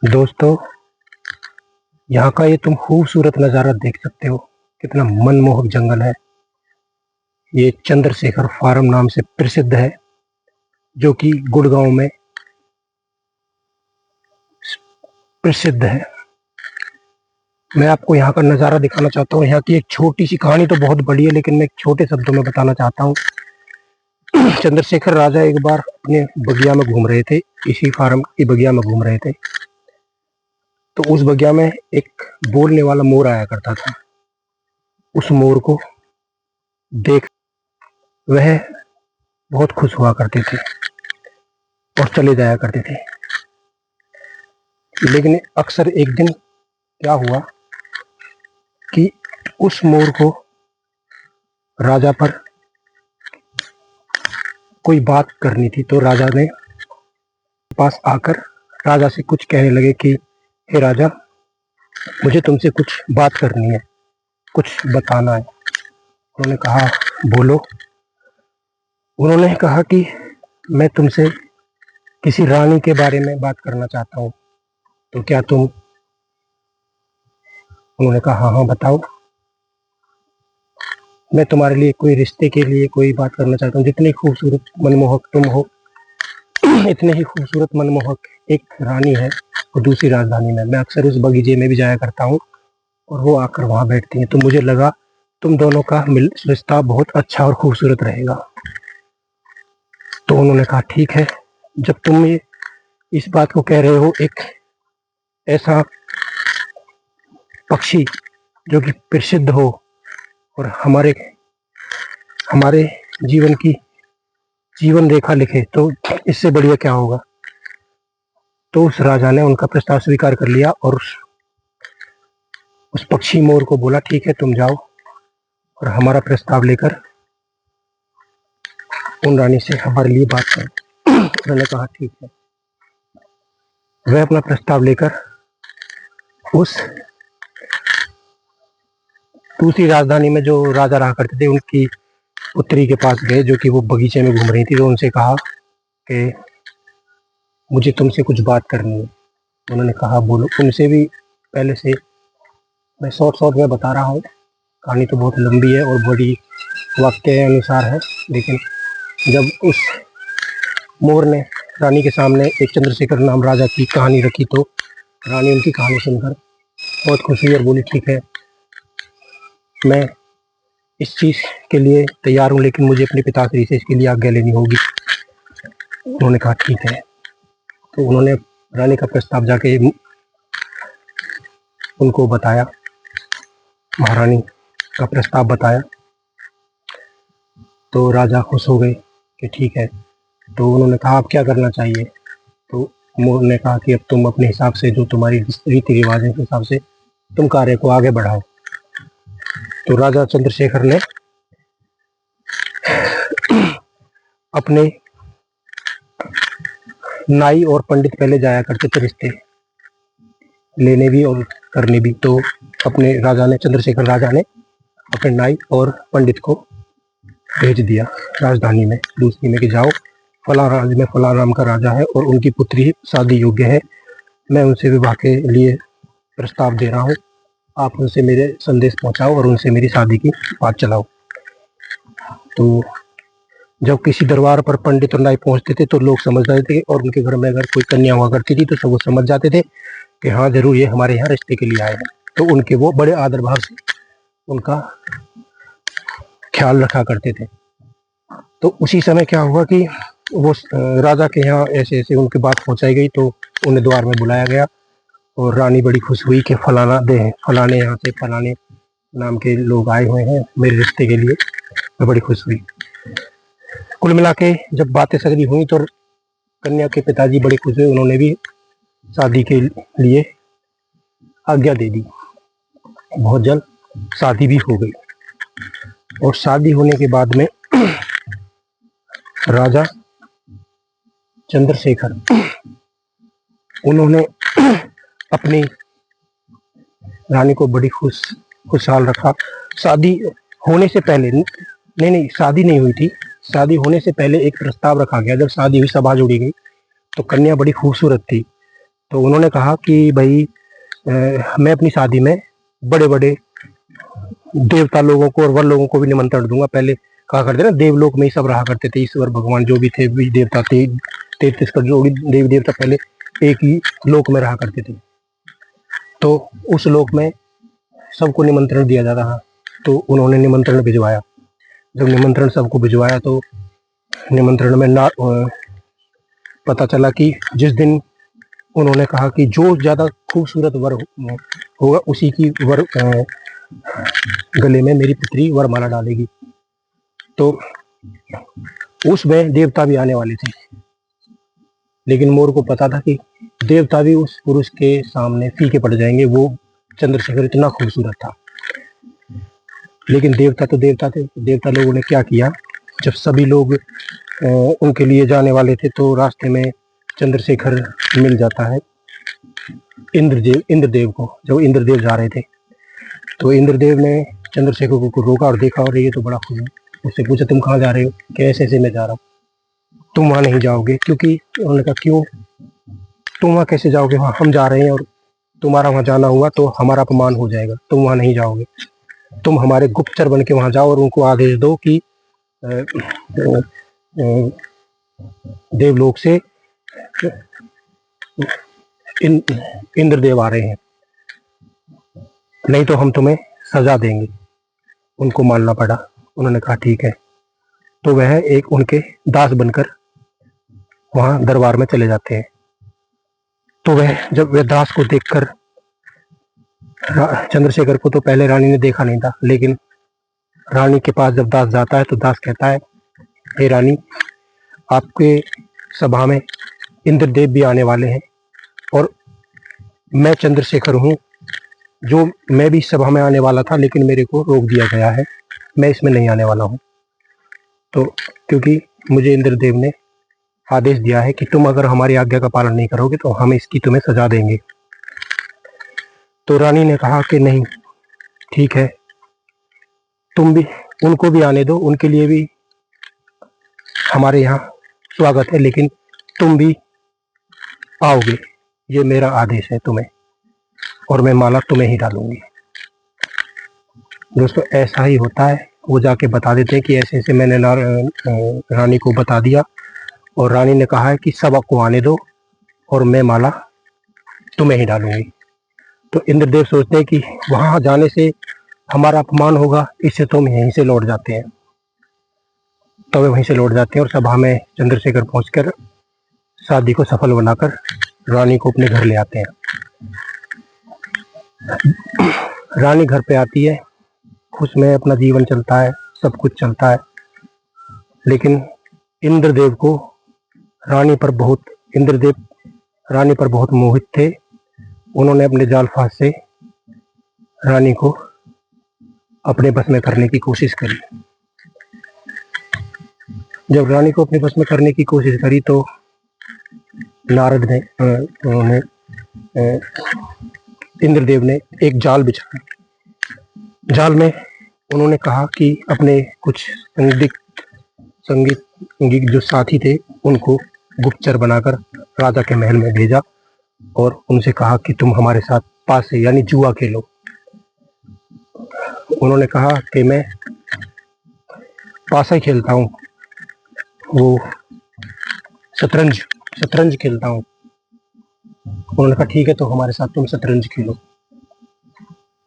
दोस्तों, यहाँ का ये तुम खूबसूरत नज़ारा देख सकते हो। कितना मनमोहक जंगल है। ये चंद्रशेखर फार्म नाम से प्रसिद्ध है, जो कि गुड़गांव में प्रसिद्ध है। मैं आपको यहाँ का नज़ारा दिखाना चाहता हूँ। यहाँ की एक छोटी सी कहानी तो बहुत बड़ी है, लेकिन मैं एक छोटे शब्दों में बताना चाहता हूँ। चंद्रशेखर राजा एक बार अपने बगिया में घूम रहे थे, इसी फार्म की बगिया में घूम रहे थे। तो उस बगिया में एक बोलने वाला मोर आया करता था। उस मोर को देख वह बहुत खुश हुआ करते थे और चले जाया करते थे। लेकिन अक्सर एक दिन क्या हुआ कि उस मोर को राजा पर कोई बात करनी थी, तो राजा ने पास आकर राजा से कुछ कहने लगे कि हे राजा, मुझे तुमसे कुछ बात करनी है, कुछ बताना है। उन्होंने कहा बोलो। उन्होंने कहा कि मैं तुमसे किसी रानी के बारे में बात करना चाहता हूँ, तो क्या तुम। उन्होंने कहा हाँ हाँ बताओ। मैं तुम्हारे लिए कोई रिश्ते के लिए कोई बात करना चाहता हूँ। जितनी खूबसूरत मनमोहक तुम हो, इतने ही खूबसूरत मनमोहक एक रानी है और दूसरी राजधानी में। मैं अक्सर उस बगीचे में भी जाया करता हूँ और वो आकर वहाँ बैठती हैं, तो मुझे लगा तुम दोनों का रिश्ता बहुत अच्छा और खूबसूरत रहेगा। तो उन्होंने कहा ठीक है, जब तुम ये इस बात को कह रहे हो, एक ऐसा पक्षी जो कि प्रसिद्ध हो और हमारे जीवन की जीवन रेखा लिखे, तो इससे बढ़िया क्या होगा। तो उस राजा ने उनका प्रस्ताव स्वीकार कर लिया और उस पक्षी मोर को बोला ठीक है, तुम जाओ और हमारा प्रस्ताव लेकर उन रानी से हमारे लिए बात करो। उन्होंने कहा ठीक है। वह अपना प्रस्ताव लेकर उस दूसरी राजधानी में जो राजा रहा करते थे उनकी पुत्री के पास गए, जो कि वो बगीचे में घूम रही थी। तो उनसे कहा कि मुझे तुमसे कुछ बात करनी है। उन्होंने कहा बोलो। उनसे भी पहले से मैं शॉर्ट में बता रहा हूँ, कहानी तो बहुत लंबी है और बड़ी वाक्य अनुसार है। लेकिन जब उस मोर ने रानी के सामने एक चंद्रशेखर नाम राजा की कहानी रखी, तो रानी उनकी कहानी सुनकर बहुत खुश हुई और बोली ठीक है, मैं इस चीज़ के लिए तैयार हूँ, लेकिन मुझे अपने पिताश्री से इसके लिए आज्ञा लेनी होगी। उन्होंने कहा ठीक है। तो उन्होंने रानी का प्रस्ताव जाके उनको बताया, महारानी का प्रस्ताव बताया। तो राजा खुश हो गए कि ठीक है। तो उन्होंने कहा आप क्या करना चाहिए। तो मोर ने कहा कि अब तुम अपने हिसाब से, जो तुम्हारी रीति रिवाज है, के हिसाब से तुम कार्य को आगे बढ़ाओ। तो राजा चंद्रशेखर ने अपने नाई और पंडित पहले जाया करते थे रिश्ते लेने भी और करने भी। तो अपने राजा ने, चंद्रशेखर राजा ने अपने नाई और पंडित को भेज दिया राजधानी में दूसरी में कि जाओ, फला राज्य में फला नाम का राजा है और उनकी पुत्री शादी योग्य है, मैं उनसे विवाह के लिए प्रस्ताव दे रहा हूँ, आप उनसे मेरे संदेश पहुँचाओ और उनसे मेरी शादी की बात चलाओ। तो जब किसी दरबार पर पंडित और नाई पहुँचते थे तो लोग समझ जाते थे, और उनके घर में अगर कोई कन्या हुआ करती थी तो सब वो समझ जाते थे कि हाँ जरूर ये हमारे यहाँ रिश्ते के लिए आए हैं। तो उनके वो बड़े आदर भाव से उनका ख्याल रखा करते थे। तो उसी समय क्या हुआ कि वो राजा के यहाँ ऐसे ऐसे उनकी बात पहुंचाई गई, तो उन्हें द्वार में बुलाया गया और रानी बड़ी खुश हुई कि फलाने यहाँ से फलाने नाम के लोग आए हुए हैं मेरे रिश्ते के लिए। मैं बड़ी खुश हुई। कुल मिला के जब बातें सगरी हुई तो कन्या के पिताजी बड़े खुश हुए, उन्होंने भी शादी के लिए आज्ञा दे दी। बहुत जल्द शादी भी हो गई और शादी होने के बाद में राजा चंद्रशेखर उन्होंने अपनी रानी को बड़ी खुशहाल रखा। शादी होने से पहले नहीं, शादी नहीं हुई थी। शादी होने से पहले एक प्रस्ताव रखा गया। जब शादी हुई, सभा जोड़ी गई, तो कन्या बड़ी खूबसूरत थी। तो उन्होंने कहा कि भाई मैं अपनी शादी में बड़े बड़े देवता लोगों को और वर लोगों को भी निमंत्रण दूंगा। पहले कहा करते ना देवलोक में ही सब रहा करते थे, ईश्वर भगवान जो भी थे भी देवता थे, 33 का जो भी देवी देवता पहले एक ही लोक में रहा करते थे। तो उस लोक में सबको निमंत्रण दिया जाता था। तो उन्होंने निमंत्रण भिजवाया। जब निमंत्रण सबको भिजवाया तो निमंत्रण में ना पता चला कि जिस दिन उन्होंने कहा कि जो ज्यादा खूबसूरत वर होगा उसी की वर गले में मेरी पुत्री वरमाला डालेगी। तो उसमें देवता भी आने वाले थे, लेकिन मोर को पता था कि देवता भी उस पुरुष के सामने फीके पड़ जाएंगे। वो चंद्रशेखर इतना खूबसूरत था। लेकिन देवता तो देवता थे। देवता लोगों ने क्या किया, जब सभी लोग उनके लिए जाने वाले थे तो रास्ते में चंद्रशेखर मिल जाता है इंद्रदेव को। जब इंद्रदेव जा रहे थे तो इंद्रदेव ने चंद्रशेखर को रोका और देखा, और ये तो बड़ा खुश है। उससे पूछा तुम कहाँ जा रहे हो? कैसे ऐसे मैं जा रहा हूँ, तुम वहां नहीं जाओगे। क्योंकि उन्होंने कहा क्यों, तुम वहां कैसे जाओगे, वहां हम जा रहे हैं और तुम्हारा वहां जाना हुआ तो हमारा अपमान हो जाएगा, तुम वहां नहीं जाओगे। तुम हमारे गुप्तचर बन के वहां जाओ और उनको आदेश दो कि देवलोक से इंद्रदेव आ रहे हैं, नहीं तो हम तुम्हें सजा देंगे। उनको मानना पड़ा। उन्होंने कहा ठीक है। तो वह एक उनके दास बनकर वहां दरबार में चले जाते हैं। तो जब वह दास को देखकर, चंद्रशेखर को तो पहले रानी ने देखा नहीं था, लेकिन रानी के पास जब दास जाता है तो दास कहता है हे रानी, आपके सभा में इंद्रदेव भी आने वाले हैं और मैं चंद्रशेखर हूँ, जो मैं भी सभा में आने वाला था लेकिन मेरे को रोक दिया गया है, मैं इसमें नहीं आने वाला हूँ। तो क्योंकि मुझे इंद्रदेव ने आदेश दिया है कि तुम अगर हमारी आज्ञा का पालन नहीं करोगे तो हम इसकी तुम्हें सजा देंगे। तो रानी ने कहा कि नहीं ठीक है, तुम भी उनको भी आने दो, उनके लिए भी हमारे यहाँ स्वागत है, लेकिन तुम भी आओगे, ये मेरा आदेश है तुम्हें, और मैं माला तुम्हें ही डालूंगी। दोस्तों ऐसा ही होता है। वो जाके बता देते हैं कि ऐसे ऐसे मैंने रानी को बता दिया और रानी ने कहा है कि सब आपको आने दो और मैं माला तुम्हें ही डालूंगी। तो इंद्रदेव सोचते हैं कि वहां जाने से हमारा अपमान होगा, इससे तो हम यहीं से लौट जाते हैं। तो वे वहीं से लौट जाते हैं और सभा में चंद्रशेखर पहुंचकर शादी को सफल बनाकर रानी को अपने घर ले आते हैं। रानी घर पे आती है, खुश में अपना जीवन चलता है, सब कुछ चलता है। लेकिन इंद्रदेव रानी पर बहुत मोहित थे। उन्होंने अपने जाल फांस से रानी को अपने बस में करने की कोशिश करी। जब रानी को अपने बस में करने की कोशिश करी तो नारद ने इंद्रदेव ने एक जाल बिछाया। जाल में उन्होंने कहा कि अपने कुछ संगीत जो साथी थे उनको गुप्तचर बनाकर राजा के महल में भेजा और उनसे कहा कि तुम हमारे साथ पासे यानी जुआ खेलो। उन्होंने कहा कि मैं पासा ही खेलता हूँ, वो शतरंज खेलता हूँ। उन्होंने कहा ठीक है, तो हमारे साथ तुम शतरंज खेलो।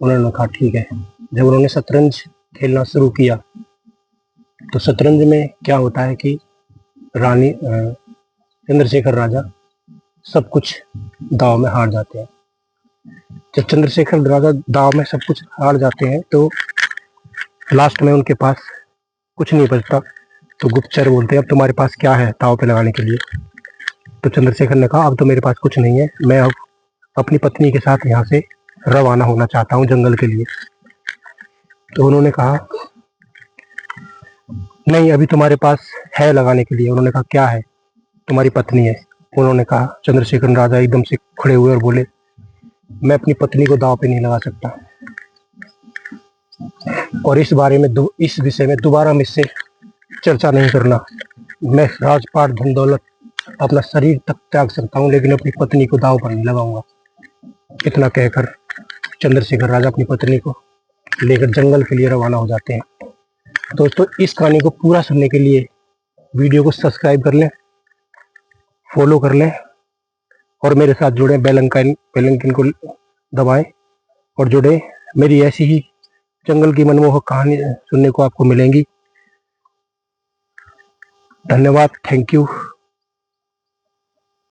उन्होंने कहा ठीक है। जब उन्होंने शतरंज खेलना शुरू किया तो शतरंज में क्या होता है कि रानी चंद्रशेखर राजा सब कुछ दाव में हार जाते हैं। जब चंद्रशेखर राजा दाव में सब कुछ हार जाते हैं तो लास्ट में उनके पास कुछ नहीं बचता। तो गुप्तचर बोलते हैं अब तुम्हारे पास क्या है दाव पे लगाने के लिए? तो चंद्रशेखर ने कहा अब तो मेरे पास कुछ नहीं है, मैं अब अपनी पत्नी के साथ यहाँ से रवाना होना चाहता हूँ जंगल के लिए। तो उन्होंने कहा नहीं, अभी तुम्हारे पास है लगाने के लिए। उन्होंने कहा क्या है? तुम्हारी पत्नी है। उन्होंने कहा, चंद्रशेखर राजा एकदम से खड़े हुए और बोले मैं अपनी पत्नी को दाव पे नहीं लगा सकता, और इस विषय में दोबारा मुझसे चर्चा नहीं करना। मैं राजपाट धन दौलत अपना शरीर तक त्याग सकता हूँ, लेकिन अपनी पत्नी को दाव पर नहीं लगाऊंगा। इतना कहकर चंद्रशेखर राजा अपनी पत्नी को लेकर जंगल के लिए रवाना हो जाते हैं। दोस्तों, इस कहानी को पूरा सुनने के लिए वीडियो को सब्सक्राइब कर लें, फॉलो कर लें और मेरे साथ जुड़े, बेल आइकन को दबाएं और जुड़े। मेरी ऐसी ही जंगल की मनमोहक कहानी सुनने को आपको मिलेंगी। धन्यवाद, थैंक यू।